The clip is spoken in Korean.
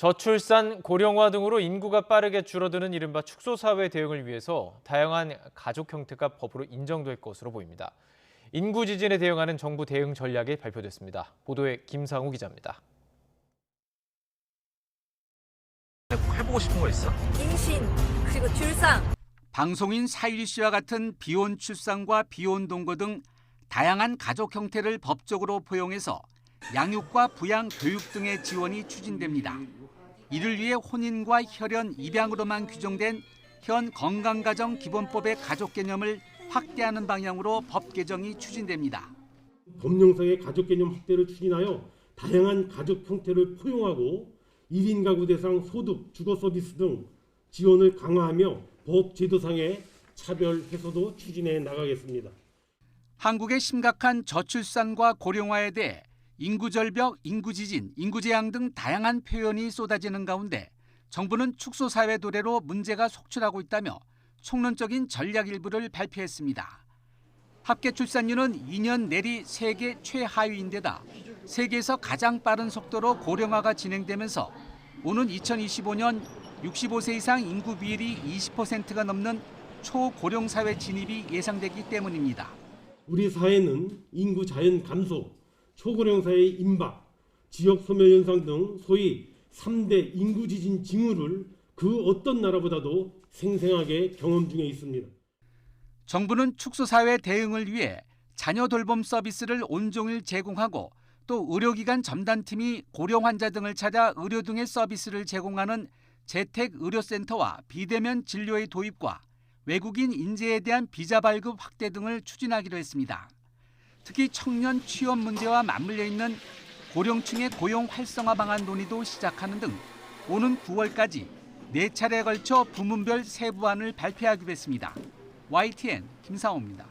저출산, 고령화 등으로 인구가 빠르게 줄어드는 이른바 축소사회 대응을 위해서 다양한 가족 형태가 법으로 인정될 것으로 보입니다. 인구 지진에 대응하는 정부 대응 전략이 발표됐습니다. 보도에 김상우 기자입니다. 꼭 해보고 싶은 거 있어? 임신, 그리고 출산. 방송인 사유리 씨와 같은 비혼 출산과 비혼 동거 등 다양한 가족 형태를 법적으로 포용해서 양육과 부양, 교육 등의 지원이 추진됩니다. 이를 위해 혼인과 혈연, 입양으로만 규정된 현 건강가정기본법의 가족 개념을 확대하는 방향으로 법 개정이 추진됩니다. 법령상의 가족 개념 확대를 추진하여 다양한 가족 형태를 포용하고 1인 가구 대상 소득, 주거 서비스 등 지원을 강화하며 법 제도상의 차별 해소도 추진해 나가겠습니다. 한국의 심각한 저출산과 고령화에 대해 인구절벽, 인구지진, 인구재앙 등 다양한 표현이 쏟아지는 가운데 정부는 축소사회 도래로 문제가 속출하고 있다며 총론적인 전략 일부를 발표했습니다. 합계 출산율은 2년 내리 세계 최하위인데다 세계에서 가장 빠른 속도로 고령화가 진행되면서 오는 2025년 65세 이상 인구 비율이 20%가 넘는 초고령 사회 진입이 예상되기 때문입니다. 우리 사회는 인구 자연 감소, 초고령 사회의 임박, 지역 소멸 현상 등 소위 3대 인구 지진 징후를 그 어떤 나라보다도 생생하게 경험 중에 있습니다. 정부는 축소사회 대응을 위해 자녀 돌봄 서비스를 온종일 제공하고 또 의료기관 전담팀이 고령 환자 등을 찾아 의료 등의 서비스를 제공하는 재택의료센터와 비대면 진료의 도입과 외국인 인재에 대한 비자 발급 확대 등을 추진하기로 했습니다. 특히 청년 취업 문제와 맞물려 있는 고령층의 고용 활성화 방안 논의도 시작하는 등 오는 9월까지 4차례에 걸쳐 부문별 세부안을 발표하기로 했습니다. YTN 김상호입니다.